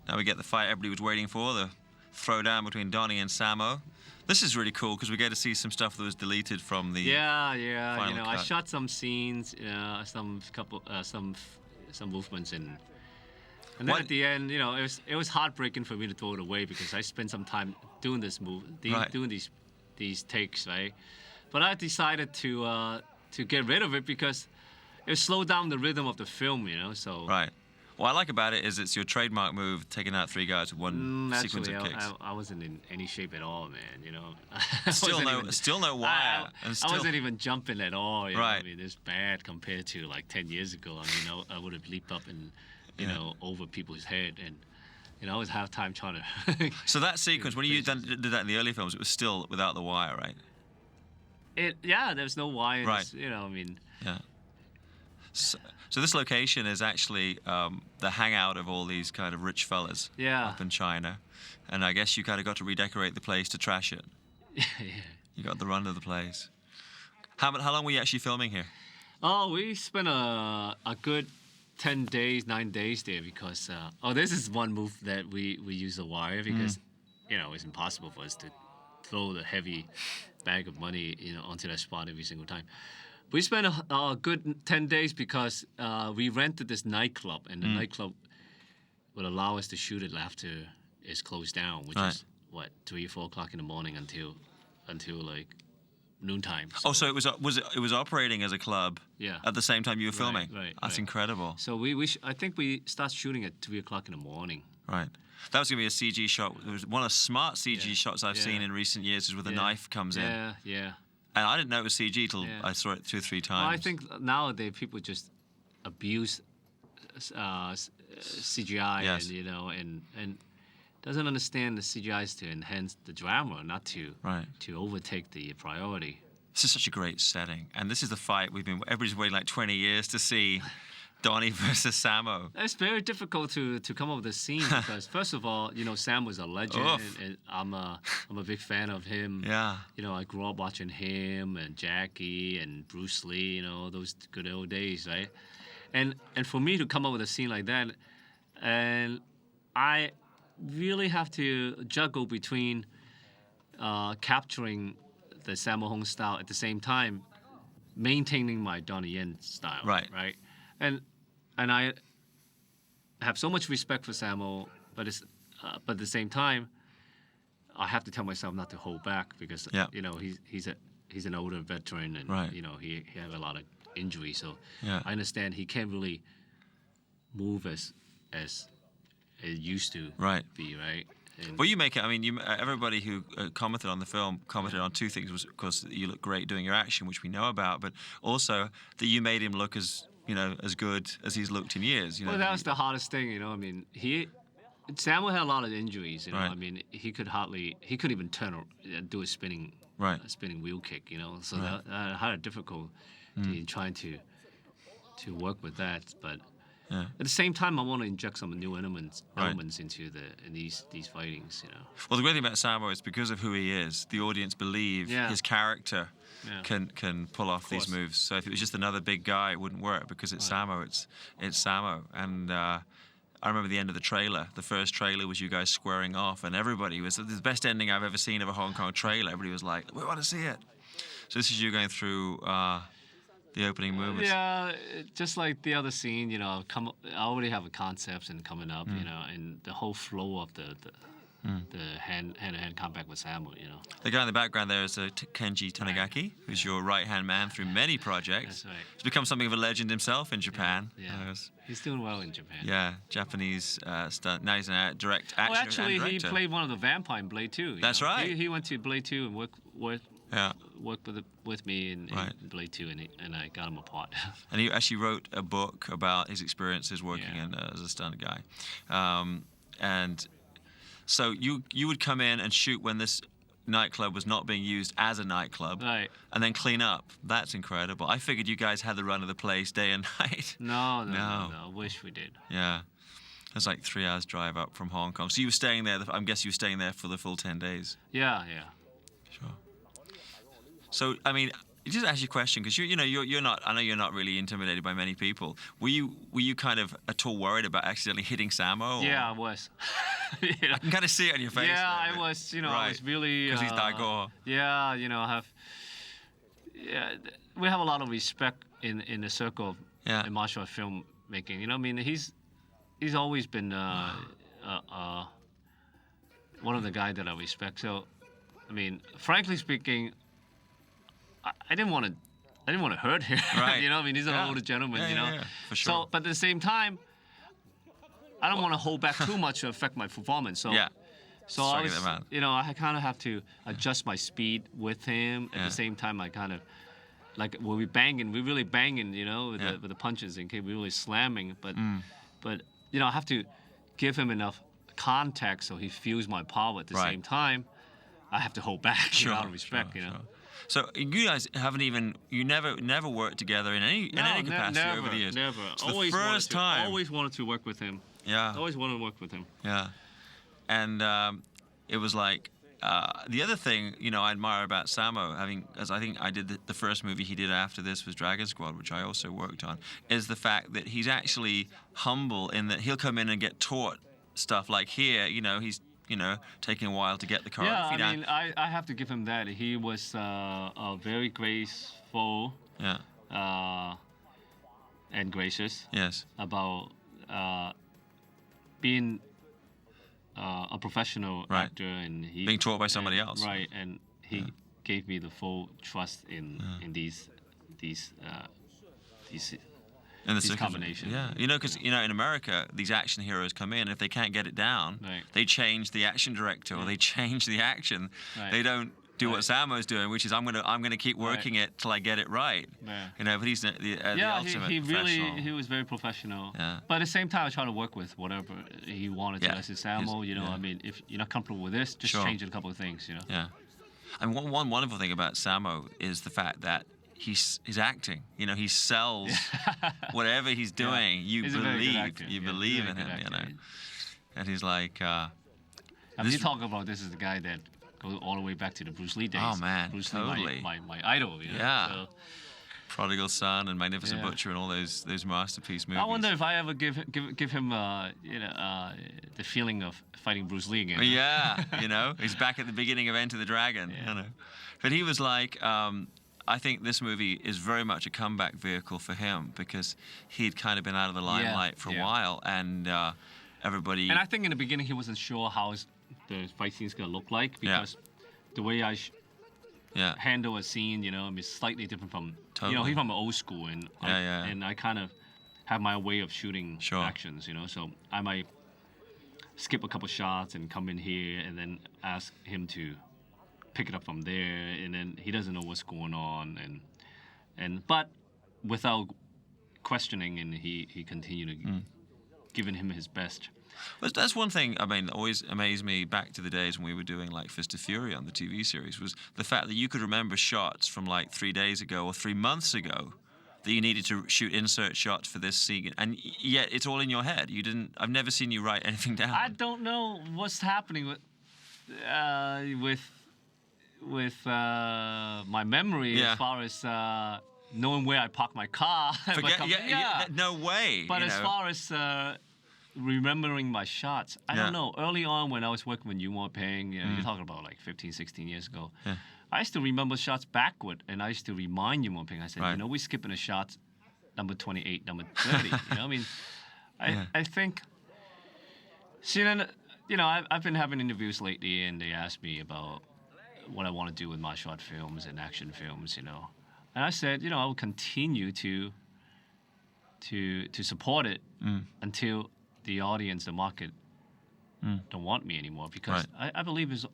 Now we get the fight everybody was waiting for, the throwdown between Donnie and Sammo. This is really cool because we get to see some stuff that was deleted from the final cut. I shot some scenes, some movements in. And then at the end, it was heartbreaking for me to throw it away because I spent some time doing this doing these takes, right? But I decided to get rid of it because it slowed down the rhythm of the film, So right. What I like about it is it's your trademark move, taking out 3 guys with one sequence of kicks. I wasn't in any shape at all, man. Still no wire. I wasn't even jumping at all. Right. I mean, it's bad compared to like 10 years ago. I mean, I would have leaped up and over people's head, and I was half time trying to. So that sequence, when you did that in the early films, it was still without the wire, right? There's no wire. Right. Yeah. So this location is actually the hangout of all these kind of rich fellas up in China. And I guess you kind of got to redecorate the place to trash it. Yeah. You got the run of the place. How long were you actually filming here? Oh, we spent a good 9 days there because, this is one move that we use the wire because, it's impossible for us to throw the heavy bag of money, onto that spot every single time. We spent a good 10 days because we rented this nightclub, and the nightclub would allow us to shoot it after it's closed down, which is 3 or 4 o'clock in the morning until like noontime. So it was operating as a club at the same time you were filming. Right. That's incredible. So I think we start shooting at 3 o'clock in the morning. Right. That was going to be a CG shot. It was one of the smart CG shots I've seen in recent years is where the knife comes in. Yeah. And I didn't know it was CG till I saw it 2 or 3 times. Well, I think nowadays people just abuse CGI and doesn't understand the CGI is to enhance the drama, not to overtake the priority. This is such a great setting, and this is the fight everybody's waiting like 20 years to see. Donnie versus Sammo. It's very difficult to come up with a scene because first of all, Sammo's a legend, and I'm a big fan of him. Yeah. I grew up watching him and Jackie and Bruce Lee, those good old days, right? And for me to come up with a scene like that, and I really have to juggle between capturing the Sammo Hung style at the same time, maintaining my Donnie Yen style. Right. And I have so much respect for Sammo, but at the same time, I have to tell myself not to hold back because he's an older veteran and he had a lot of injuries, so I understand he can't really move as it used to be, right? Well, you make it. I mean, everybody who commented on the film commented on 2 things. Was, of course, you look great doing your action, which we know about, but also that you made him look as good as he's looked in years. Well, that was the hardest thing, I mean, Sammo had a lot of injuries, I mean, he couldn't even turn or do a spinning wheel kick, So that had a difficulty in trying to work with that, but. Yeah. At the same time, I want to inject some new elements into these fightings, Well, the great thing about Sammo is because of who he is, the audience believe his character can pull off these moves. So if it was just another big guy, it wouldn't work because it's Sammo. It's Sammo. And I remember the end of the trailer. The first trailer was you guys squaring off, and everybody was the best ending I've ever seen of a Hong Kong trailer. Everybody was like, "We want to see it." So this is you going through. The opening movements. Yeah, just like the other scene, I already have a concept and coming up, and the whole flow of the hand-to-hand combat with Sammo, The guy in the background there is Kenji Tanigaki, who's your right-hand man through many projects. That's right. He's become something of a legend himself in Japan. Yeah. He's doing well in Japan. Yeah, Japanese stunt. Now he's an direct action actually, and he played one of the vampire in Blade 2. That's right. He went to Blade 2 and worked with me in Blade 2, and I got him a part. And he actually wrote a book about his experiences working as a stunt guy. And so you would come in and shoot when this nightclub was not being used as a nightclub, right? And then clean up. That's incredible. I figured you guys had the run of the place day and night. No. I wish we did. Yeah. It's like 3 hours drive up from Hong Kong. So you were staying there, I'm guessing you were staying there for the full 10 days. Yeah. Sure. So, I mean, just ask you a question because you're not. I know you're not really intimidated by many people. Were you kind of at all worried about accidentally hitting Samo? Or? Yeah, I was. I can kind of see it on your face. Yeah, I was. I was really. Because he's Dago. Yeah, I have. Yeah, we have a lot of respect in the circle of in martial art filmmaking. I mean, he's always been one of the guys that I respect. So, I mean, frankly speaking, I didn't want to hurt him. Right. I mean, he's an older gentleman. Yeah, for sure. So, but at the same time, I don't want to hold back too much to affect my performance. So, so I was, I kind of have to adjust my speed with him. At the same time, I kind of like when we're really banging, with the punches, and we're really slamming. But I have to give him enough contact so he feels my power. At the same time, I have to hold back out of respect. Sure. So you guys never worked together in any capacity over the years. Never. So the first time. Always wanted to work with him. Yeah. Always wanted to work with him. Yeah. And it was like the other thing I admire about Samo, as I think I did the first movie he did after this was Dragon Squad, which I also worked on, is the fact that he's actually humble in that he'll come in and get taught stuff like here. He's taking a while to get the choreography down. Yeah, I have to give him that. He was very graceful. Yeah. And gracious. Yes. About being a professional actor, and he being taught by somebody else. Right, and he gave me the full trust in these combinations. Yeah, because in America, these action heroes come in. If they can't get it down, they change the action director or they change the action. Right. They don't do what Samo's doing, which is I'm gonna keep working it till I get it right. Yeah. But he's the ultimate professional. He was very professional. Yeah. But at the same time, I try to work with whatever he wanted to. I said, Samo, I mean, if you're not comfortable with this, just change a couple of things. Yeah. And one wonderful thing about Samo is the fact that he's acting. He sells whatever he's doing. You believe in him. And he's like. You talk about this is the guy that goes all the way back to the Bruce Lee days. Oh man, Bruce totally. Lee, my idol. Yeah. So, Prodigal Son and Magnificent Butcher and all those masterpiece movies. I wonder if I ever give him the feeling of fighting Bruce Lee again. Yeah, he's back at the beginning of Enter the Dragon. But he was like. I think this movie is very much a comeback vehicle for him because he'd kind of been out of the limelight for a while, and everybody. And I think in the beginning he wasn't sure how the fight scene's gonna look like because the way I handle a scene, is slightly different from he's from old school, and and I kind of have my way of shooting actions, so I might skip a couple shots and come in here and then ask him to pick it up from there, and then he doesn't know what's going on, but without questioning, and he continued giving him his best. Well, that's one thing. I mean, always amazed me back to the days when we were doing like Fist of Fury on the TV series was the fact that you could remember shots from like 3 days ago or 3 months ago that you needed to shoot insert shots for this scene, and yet it's all in your head. You didn't. I've never seen you write anything down. I don't know what's happening with my memory as far as knowing where I park my car. No way. But as far as remembering my shots, I don't know. Early on when I was working with Yuen Peng, you're talking about like 15, 16 years ago, I used to remember shots backward, and I used to remind Yuen Peng. I said, we're skipping a shot, number 28, number 30. I mean, I think, I've been having interviews lately, and they ask me about what I want to do with martial art films and action films, and I said, I will continue to support it until the audience, the market, don't want me anymore, because I believe it's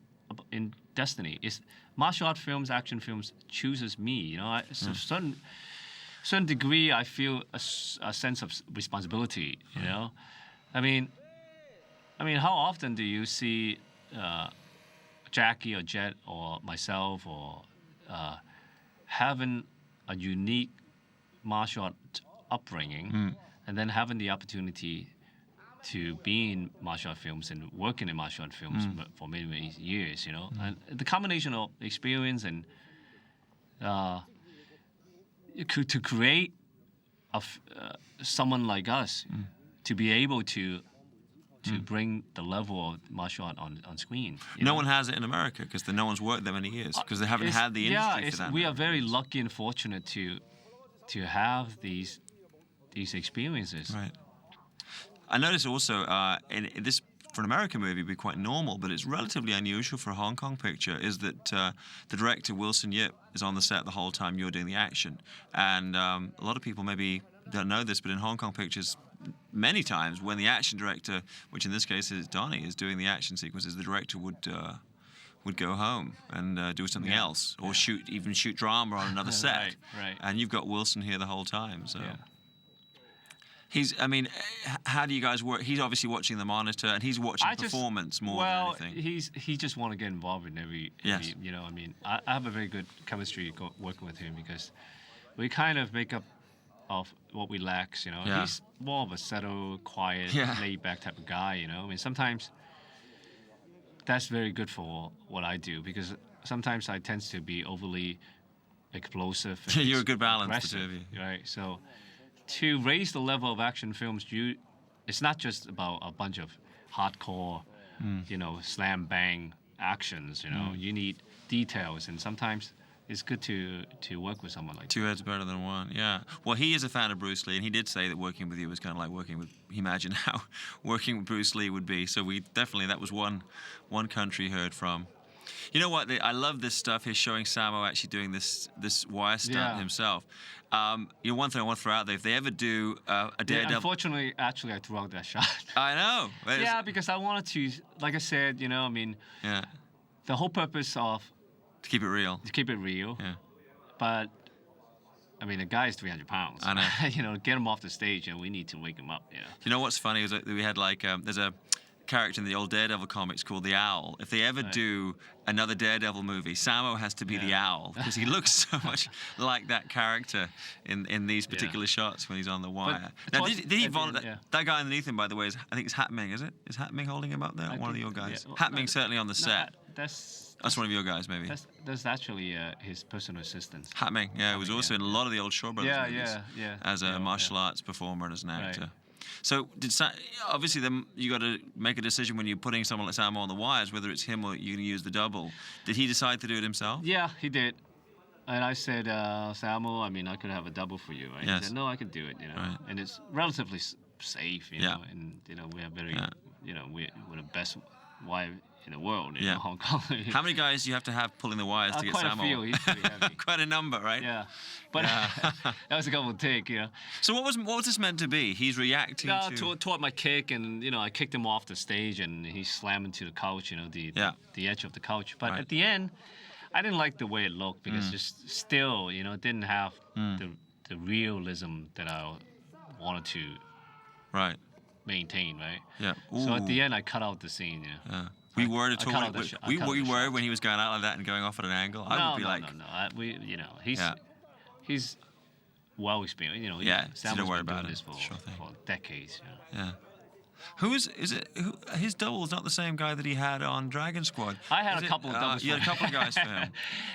in destiny. It's martial art films, action films chooses me. To a certain degree, I feel a sense of responsibility. I mean, how often do you see Jackie or Jet or myself or having a unique martial art upbringing and then having the opportunity to be in martial art films and working in martial art films for many, many years, and the combination of experience and to create someone like us to be able to bring the level of martial art on screen. No one has it in America because no one's worked there many years because they haven't had the industry for that. We are very lucky and fortunate to have these experiences. Right. I noticed also in this, for an American movie, it'd be quite normal, but it's relatively unusual for a Hong Kong picture, is that the director, Wilson Yip, is on the set the whole time you're doing the action. And a lot of people maybe don't know this, but in Hong Kong pictures, many times when the action director, which in this case is Donnie, is doing the action sequences, the director would go home and do something else, or shoot drama on another set. Right. And you've got Wilson here the whole time, so... Yeah. How do you guys work? He's obviously watching the monitor, and he's watching performance more than anything. Well, he just want to get involved in every you know, I have a very good chemistry working with him because we kind of make up of what we lack, you know. Yeah. He's more of a settled, quiet, laid-back type of guy, you know. I mean, sometimes that's very good for what I do because sometimes I tend to be overly explosive. You're a good balance, the two of you. Right, so... To raise the level of action films, it's not just about a bunch of hardcore, you know, slam bang actions. You know, you need details, and sometimes it's good to work with someone like that. Two heads better than one. Yeah. Well, he is a fan of Bruce Lee, and he did say that working with you was kind of like working with. He imagined how working with Bruce Lee would be. So that was one country heard from. You know what? I love this stuff here showing Sammo actually doing this wire stunt himself. You know, one thing I want to throw out there, if they ever do a Daredevil... Unfortunately, actually, I threw out that shot. I know. Yeah, because I wanted to, like I said, you know, I mean, the whole purpose of... To keep it real. To keep it real. Yeah. But, I mean, the guy is 300 pounds. I know. You know, get him off the stage and we need to wake him up, you know. You know what's funny is that we had like, there's a character in the old Daredevil comics called the Owl. If they ever do another Daredevil movie, Sammo has to be the Owl because he looks so much like that character in these particular shots when he's on the wire. Now, did he that guy underneath him, by the way, I think it's Hat Ming, is it? Is Hat Ming holding him up there? One of your guys? Yeah. Hat Ming's certainly on the set. That's one of your guys, maybe. That's actually his personal assistant. Hat Ming, he was also in a lot of the old Shaw Brothers movies as a martial arts performer and as an actor. Right. So obviously then you got to make a decision when you're putting someone like Sammo on the wires, whether it's him or you're going to use the double. Did he decide to do it himself? Yeah, he did. And I said, Sammo, I mean, I could have a double for you, right? Yes. He said, no, I could do it, you know. Right. And it's relatively safe, you know. And, you know, we are very, you know, we're the best wife in the world, in Hong Kong. How many guys do you have to have pulling the wires to get quite Sammo? Quite a few. He's pretty heavy. Quite a number, right? Yeah. But that was a couple of take, you know. So what was this meant to be? He's reacting toward my kick, and, you know, I kicked him off the stage, and he slammed into the couch, you know, the edge of the couch. But at the end, I didn't like the way it looked because just still, you know, it didn't have the realism that I wanted to maintain, right? Yeah. Ooh. So at the end, I cut out the scene, yeah. Were you worried at all? Were you worried when he was going out like that and going off at an angle? I would be like... No. You know, he's well experienced. You know, Sammo's been doing this for decades. You know? Yeah. His double is not the same guy that he had on Dragon Squad. I had a couple of doubles. You had a couple of guys for him.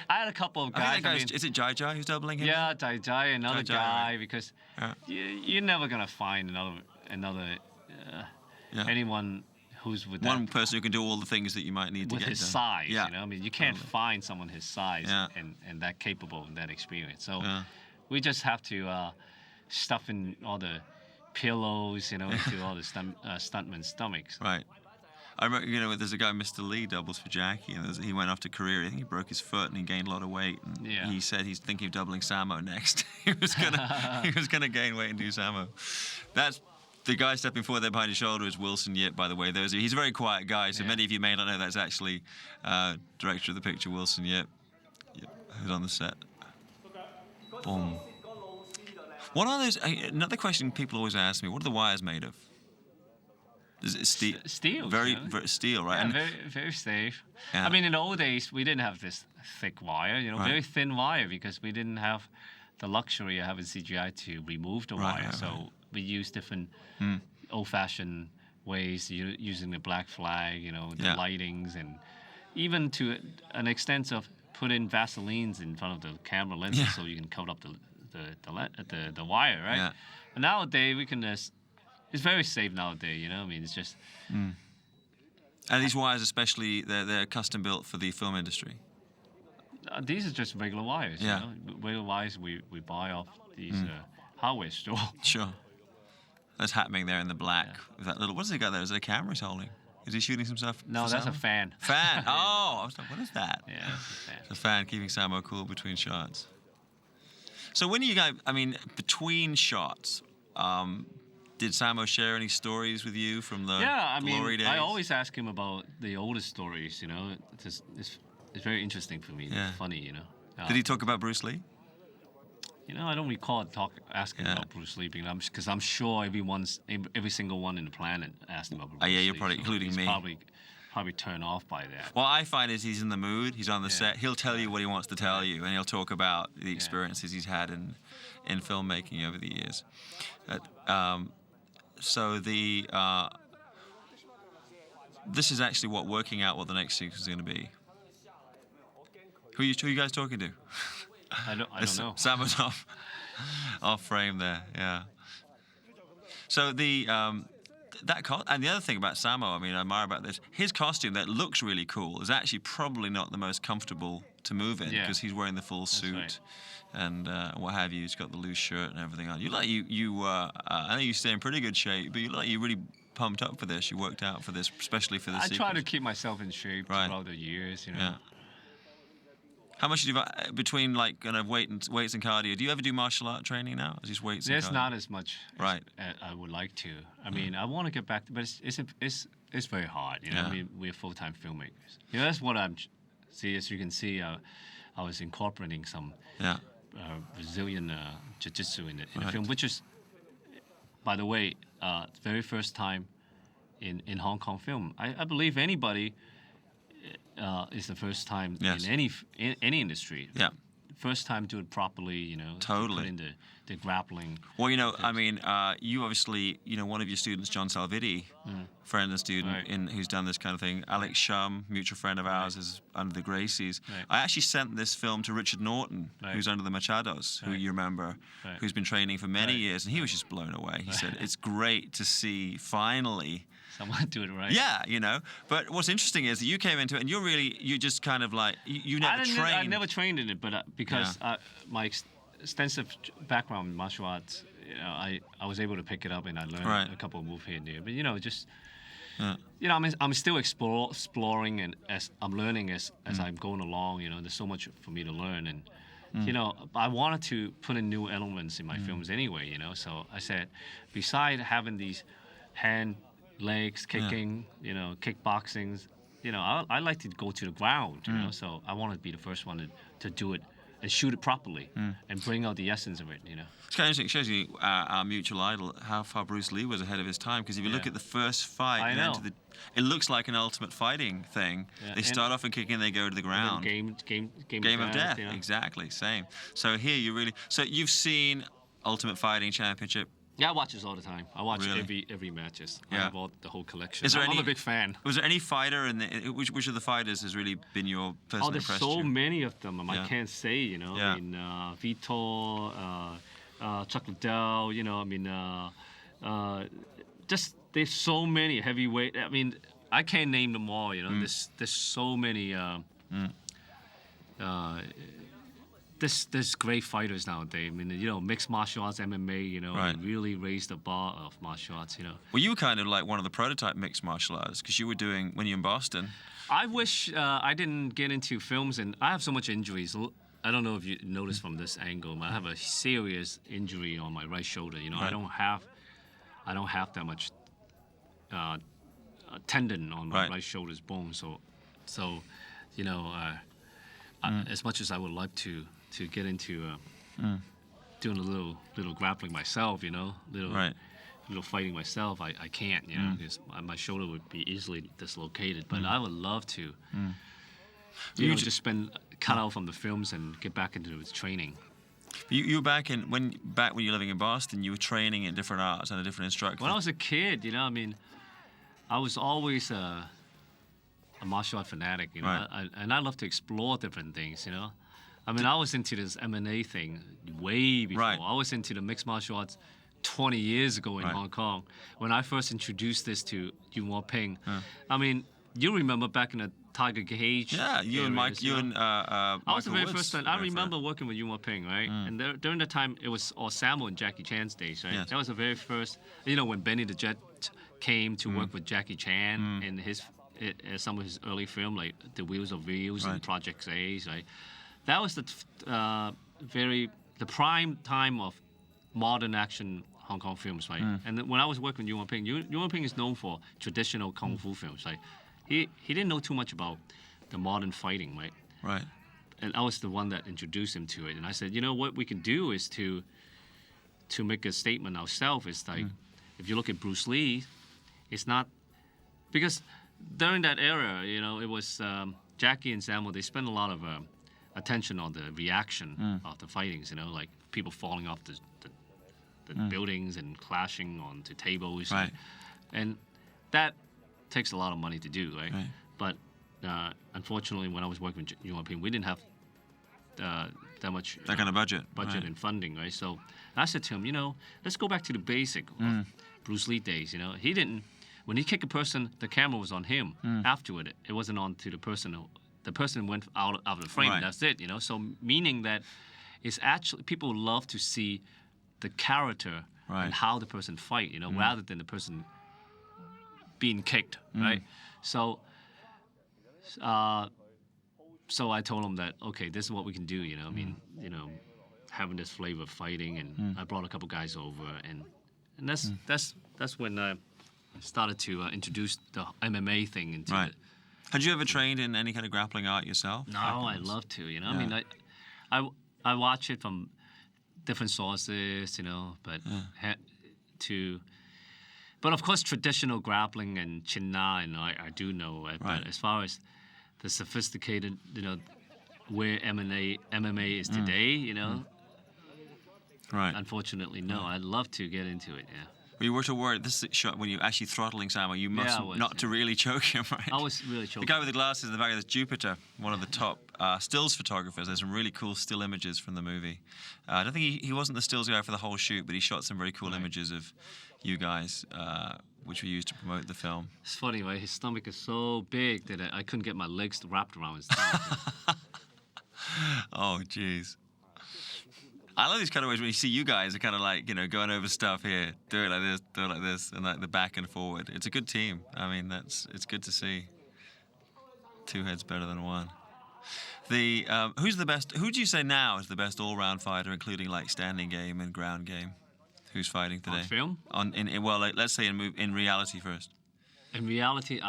I had a couple of guys. Is it Jai Jai who's doubling him? Yeah, Jai Jai, another guy, because you're never gonna find another anyone who's with one person who can do all the things that you might need to get done. With his size, you know, I mean, you can't find someone his size and that capable of that experience. So we just have to stuff in all the pillows, you know, into all the stuntmen's stomachs. Right. I remember, you know, there's a guy, Mr. Lee, doubles for Jackie, and he went off to Korea. I think he broke his foot and he gained a lot of weight. And he said he's thinking of doubling Sammo next. he was gonna gain weight and do Sammo. That's the guy stepping forward there behind his shoulder is Wilson Yip, by the way. He's a very quiet guy, so many of you may not know that's actually director of the picture, Wilson Yip, who's on the set. Boom. What are those? Another question people always ask me: what are the wires made of? Is it steel? Steel. Very steel, right? Yeah, and very, very safe. Yeah. I mean, in the old days, we didn't have this thick wire, you know, very thin wire because we didn't have the luxury of having CGI to remove the wire. So we use different old-fashioned ways, using the black flag, you know, the lightings, and even to an extent of put in Vaselines in front of the camera lenses so you can cover up the the wire, right? Yeah. And nowadays we can it's very safe nowadays. You know, I mean, it's just. And these wires, especially, they're custom built for the film industry. These are just regular wires. Yeah. You know? Regular wires we buy off these hardware store. Sure. That's happening there in the black. Yeah. With that little. What's he got there? Is it a camera he's holding? Is he shooting some stuff? No, that's a fan. Fan. Oh, I was like, what is that? Yeah, it's a fan. It's a fan keeping Samo cool between shots. So when you guys, I mean, between shots, did Samo share any stories with you from the glory days? I always ask him about the oldest stories. You know, it's very interesting for me. Yeah. It's funny, you know. Did he talk about Bruce Lee? You know, I don't recall asking about Bruce Lee, because I'm sure every single one in the planet asked him about Bruce Lee. Yeah, you're probably, including me. Probably turned off by that. What I find is he's in the mood, he's on the set, he'll tell you what he wants to tell you, and he'll talk about the experiences he's had in filmmaking over the years. So this is actually working out what the next sequence is going to be. Who are you guys talking to? I don't know. Samo's off frame there, yeah. So and the other thing about Samo, I mean, I admire about this, his costume that looks really cool is actually probably not the most comfortable to move in, because he's wearing the full suit. Right. And what have you. He's got the loose shirt and everything on. I know you stay in pretty good shape, but you look like you're really pumped up for this. You worked out for this, especially for this sequence. I try to keep myself in shape throughout the years, you know. Yeah. How much do you between like kind of weights and cardio? Do you ever do martial art training now? Is just weights? There's and cardio? not as much as I would like to. I mean, I want to get back, but it's very hard. You know, I mean, we're full-time filmmakers. You know, that's what as you can see, I was incorporating some Brazilian jiu-jitsu in the film, which is, by the way, the very first time in Hong Kong film. I believe anybody. Is the first time in any industry. Yeah. First time to do it properly, you know. Totally. Put in the grappling. Well, you know, I mean, you obviously, you know, one of your students, John Salviti, friend and student who's done this kind of thing. Alex Shum, mutual friend of ours, is under the Gracies. Right. I actually sent this film to Richard Norton, who's under the Machados, who you remember, who's been training for many years, and he was just blown away. He said, it's great to see finally someone do it right. Yeah, you know. But what's interesting is that you came into it and you just kind of like, you never trained. I never trained in it, but because my extensive background in martial arts, you know, I was able to pick it up and I learned a couple of moves here and there. But, you know, just, you know, I'm still exploring and as I'm learning as I'm going along, you know, there's so much for me to learn. And, you know, I wanted to put in new elements in my films anyway, you know. So I said, besides having these legs kicking, you know, kickboxing, you know, I like to go to the ground, you know, so I want to be the first one to do it and shoot it properly and bring out the essence of it, you know. It's kind of interesting. It shows you our mutual idol, how far Bruce Lee was ahead of his time, because if you look at the first fight, it looks like an ultimate fighting thing. Yeah. They start off in kicking, they go to the ground. Game of death, you know? Exactly, same. So here you've seen Ultimate Fighting Championship. Yeah, I watch this all the time. I watch every matches. I have the whole collection. I'm a big fan. Was there any fighter which of the fighters has really been your person? There's so many of them. I can't say, you know. I mean, Vitor, Chuck Liddell, you know. I mean, just there's so many heavyweight. I mean, I can't name them all. You know, there's so many. There's great fighters nowadays. I mean, you know, mixed martial arts, MMA, you know, really raised the bar of martial arts, you know. Well, you were kind of like one of the prototype mixed martial arts, because you were doing, when you were in Boston. I wish I didn't get into films, and I have so much injuries. I don't know if you noticed from this angle, but I have a serious injury on my right shoulder, you know. I don't have that much tendon on my right shoulder's bone, so you know, as much as I would like to get into doing a little grappling myself, you know, little fighting myself, I can't, you know, because my shoulder would be easily dislocated. But I would love to, you know, just cut out from the films and get back into training. You were back when you were living in Boston, you were training in different arts and a different instructor. When I was a kid, you know, I mean, I was always a martial art fanatic, you know, and I love to explore different things, you know. I mean, I was into this M&A thing way before. Right. I was into the mixed martial arts 20 years ago in Hong Kong when I first introduced this to Yuen Ping. I mean, you remember back in the Tiger Cage. Yeah, you and Mike, you and I was the very Woods first time. I remember working with Yuen Ping, right? And during the time, it was all Samuel and Jackie Chan's days, right? Yes. That was the very first, when Benny the Jet came to work with Jackie Chan in some of his early film, like The Wheels of Wheels and Project A's, right? That was the prime time of modern action Hong Kong films, right? And then when I was working with Yuen Ping, Yuen Ping is known for traditional kung fu films, right? He didn't know too much about the modern fighting, right? Right. And I was the one that introduced him to it. And I said, what we can do is to make a statement ourselves. It's like, if you look at Bruce Lee, it's not, because during that era, it was Jackie and Samuel, they spent a lot of attention on the reaction of the fightings, like people falling off the buildings and clashing onto tables. Right. And that takes a lot of money to do, right? But unfortunately, when I was working with Yuen Ping, we didn't have that much that kind of budget and funding, right? So I said to him, let's go back to the basic of Bruce Lee days. He didn't, when he kicked a person, the camera was on him. Afterward, it wasn't on to the person. The person went out of the frame. Right. That's it. So meaning that it's actually, people love to see the character and how the person fight, rather than the person being kicked, right? So I told him that, okay, this is what we can do, I mean, having this flavor of fighting, and I brought a couple guys over, and that's when I started to introduce the MMA thing into it. Had you ever trained in any kind of grappling art yourself? No, I'd love to, I mean, I watch it from different sources, but but of course, traditional grappling and Chin Na, I do know it. But as far as the sophisticated, where MMA is today, unfortunately, no. I'd love to get into it, Well, you were to worry, this shot when you're actually throttling Samuel, you must to really choke him, right? I was really choking. The guy with the glasses in the back of this, Jupiter, one of the top stills photographers. There's some really cool still images from the movie. I don't think he wasn't the stills guy for the whole shoot, but he shot some very cool images of you guys, which we used to promote the film. It's funny, right? His stomach is so big that I couldn't get my legs wrapped around his stomach. Oh, jeez. I love these kind of ways when you see you guys are kind of like, going over stuff here, do it like this, and like the back and forward. It's a good team. I mean, it's good to see. Two heads better than one. Who's the best? Who do you say now is the best all-round fighter, including like standing game and ground game? Who's fighting today? On film? Let's say in reality first. In reality,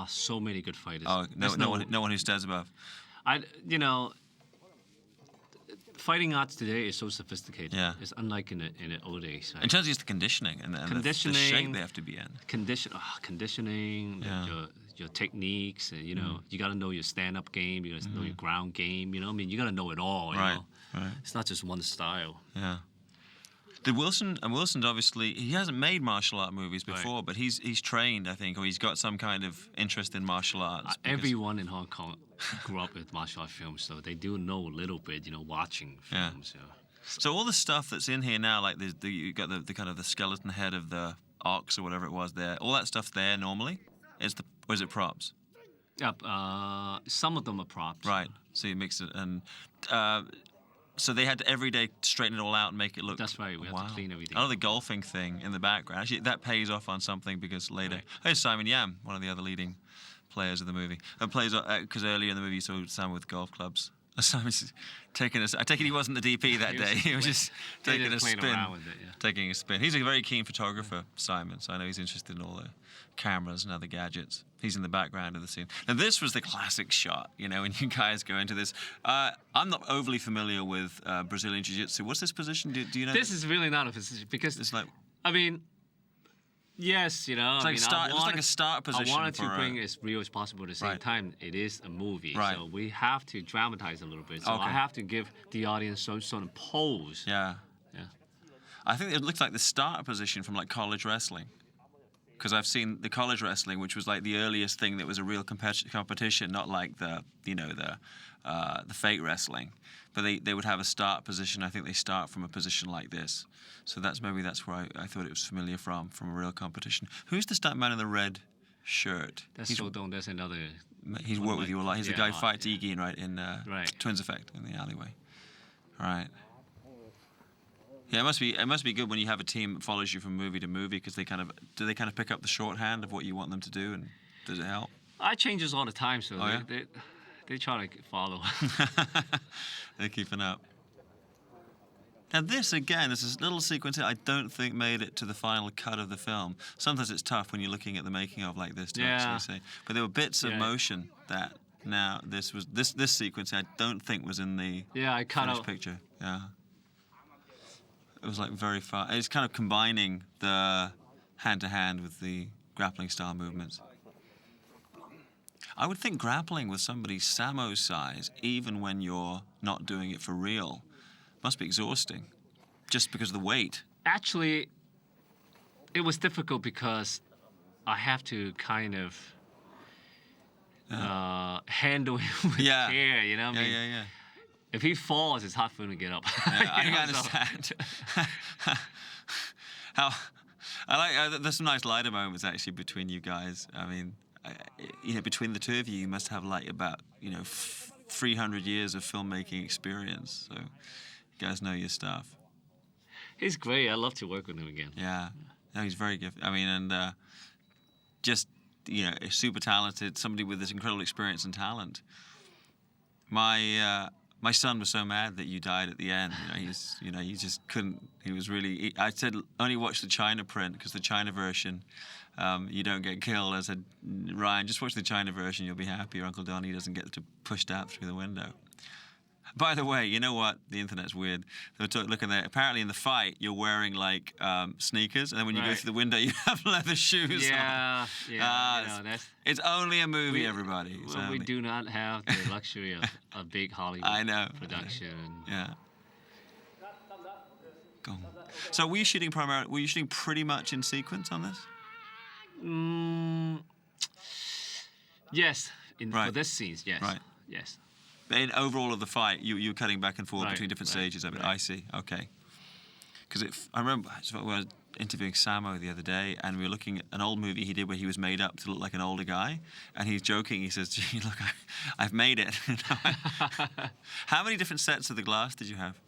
so many good fighters. Oh, no one who stands above. Fighting arts today is so sophisticated. Yeah. It's unlike in the old days. Right? In terms of just the conditioning and the shape they have to be in. Conditioning, your techniques, and you got to know your stand-up game, you got to know your ground game. I mean, you got to know it all. Right. It's not just one style. Yeah. Did Wilson? And Wilson's obviously, he hasn't made martial art movies before, but he's trained, I think, or he's got some kind of interest in martial arts. Everyone in Hong Kong grew up with martial art films, so they do know a little bit, watching films. Yeah. So all the stuff that's in here now, like you got the kind of the skeleton head of the ox or whatever it was there, all that stuff's there normally? Or is it props? Yeah, some of them are props. Right. So you mix it and. So they had to every day straighten it all out and make it look. That's right. We have to clean everything. I know the golfing thing in the background. Actually, that pays off on something because later. Here's Simon Yam, one of the other leading players of the movie. And plays because earlier in the movie you saw Simon with golf clubs. Simon's taking I take it he wasn't the DP that day. He was just taking a spin. Taking a spin. He's a very keen photographer, Simon. So I know he's interested in all the cameras and other gadgets. He's in the background of the scene. Now this was the classic shot, when you guys go into this. I'm not overly familiar with Brazilian Jiu-Jitsu. What's this position? Do you know? This is really not a position because it's like. I mean, yes, It's like a start position. I wanted to bring as real as possible at the same time. It is a movie, so we have to dramatize a little bit. So I have to give the audience some sort of pose. Yeah. I think it looks like the starter position from like college wrestling. because I've seen the college wrestling, which was like the earliest thing that was a real competition, not like the fake wrestling. But they would have a start position. I think they start from a position like this. So maybe that's where I thought it was familiar from a real competition. Who's the stuntman in the red shirt? That's Sodong. That's another. He's worked with you a lot. He's the guy who fights Egin, right, in Twins Effect in the alleyway. Right. Yeah, it must be good when you have a team that follows you from movie to movie, because they kind of pick up the shorthand of what you want them to do, and does it help? I changes all the time, so they try to follow. They're keeping up. Now this is a little sequence I don't think made it to the final cut of the film. Sometimes it's tough when you're looking at the making of like this to actually say. But there were bits of motion that this sequence I don't think was in the finished picture. Yeah. It was like very far. It's kind of combining the hand-to-hand with the grappling style movements. I would think grappling with somebody Samo's size, even when you're not doing it for real, must be exhausting, just because of the weight. Actually, it was difficult because I have to kind of handle him with care, you know? Yeah. If he falls, it's hard for him to get up. Yeah, I understand. There's some nice lighter moments actually between you guys. I mean, between the two of you, you must have like about 300 years of filmmaking experience. So you guys know your stuff. He's great. I love to work with him again. Yeah, no, he's very gifted. I mean, and just super talented. Somebody with this incredible experience and talent. My son was so mad that you died at the end. He just couldn't. He was really. I said only watch the China print, because the China version, you don't get killed. I said, Ryan, just watch the China version. You'll be happy. Your Uncle Donnie doesn't get pushed out through the window. By the way, you know what? The internet's weird. They were looking there. Apparently, in the fight, you're wearing like sneakers, and then when you go through the window, you have leather shoes on. It's only a movie, everybody. We do not have the luxury of a big Hollywood production. Yeah. Go on. So were you shooting pretty much in sequence on this? Yes. For this scene, yes. Right. Yes. In overall of the fight, you were cutting back and forth between different stages of it. I see. Okay. Because I remember I was interviewing Samo the other day, and we were looking at an old movie he did where he was made up to look like an older guy, and he's joking. He says, "Gee, look, I've made it." How many different sets of the glass did you have?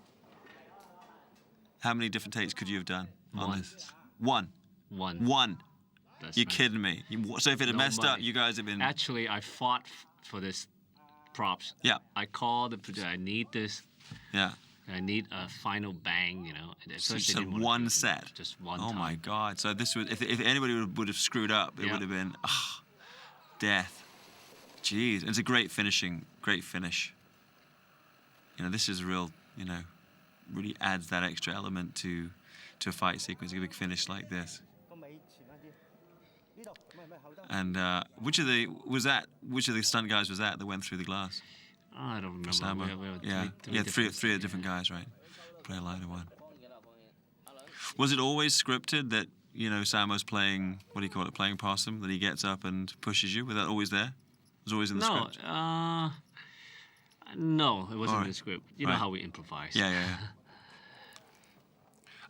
How many different takes could you have done on this? One. You're kidding me. So if it had messed up, you guys have been... Actually, I fought for this props. Yeah. I called the producer. I need this. Yeah. I need a final bang, So just one set. Just one. Oh my God! So this was if anybody would have screwed up, it would have been death. Jeez, it's a great finish. This is real. Really adds that extra element to a fight sequence. A big finish like this. And which of the stunt guys was that went through the glass? Oh, I don't remember. We had three different guys, right? Play a lighter one. Was it always scripted that Samo's playing, what do you call it, playing possum, that he gets up and pushes you? Was that always there? It was always in the script? No, it wasn't in the script. You know how we improvise. Yeah.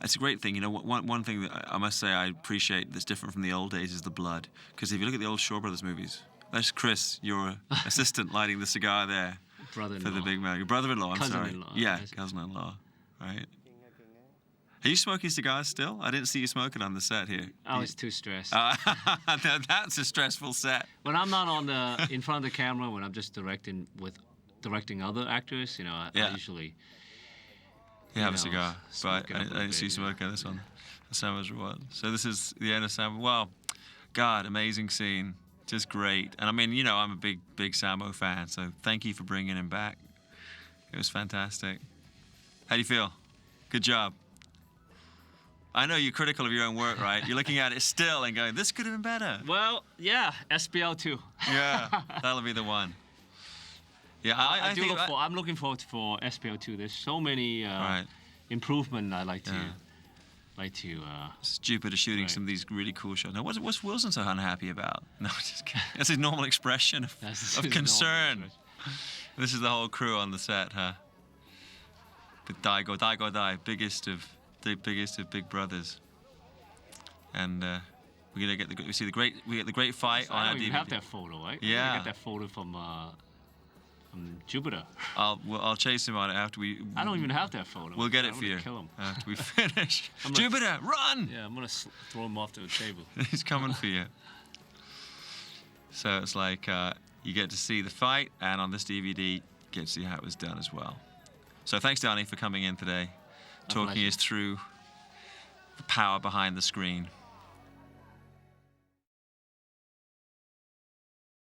It's a great thing. One thing that I must say I appreciate that's different from the old days is the blood. Because if you look at the old Shaw Brothers movies, that's Chris, your assistant, lighting the cigar there. Brother-in-law. For the big man. Your brother-in-law, I'm sorry. Cousin-in-law. Yeah, cousin-in-law. Right. Are you smoking cigars still? I didn't see you smoking on the set here. I was too stressed. That's a stressful set. When I'm not in front of the camera, when I'm just directing other actors, I usually... You have a cigar, but I didn't see you smoking this one. Samo's Reward. So this is the end of Samo. Wow, God, amazing scene. Just great. And I mean, I'm a big Samo fan, so thank you for bringing him back. It was fantastic. How do you feel? Good job. I know you're critical of your own work, right? You're looking at it still and going, this could have been better. Well, yeah, SBL 2. Yeah, that'll be the one. Yeah, I'm looking forward for SPL 2. There's so many improvements I like to. like to. It's Jupiter shooting some of these really cool shots. Now, what's Wilson so unhappy about? No, just kidding. That's his normal expression of concern. This is the whole crew on the set, huh? With Dai, biggest of big brothers, and we get the great fight on our DVD. You have that photo, right? Yeah, I get that photo from Jupiter. I'll chase him on it after we. I don't even have that photo. We'll get it for you. Kill him after we finish. Jupiter, run! Yeah, I'm gonna throw him off the table. He's coming for you. So it's like you get to see the fight, and on this DVD, you get to see how it was done as well. So thanks, Danny, for coming in today, talking us through the power behind the screen.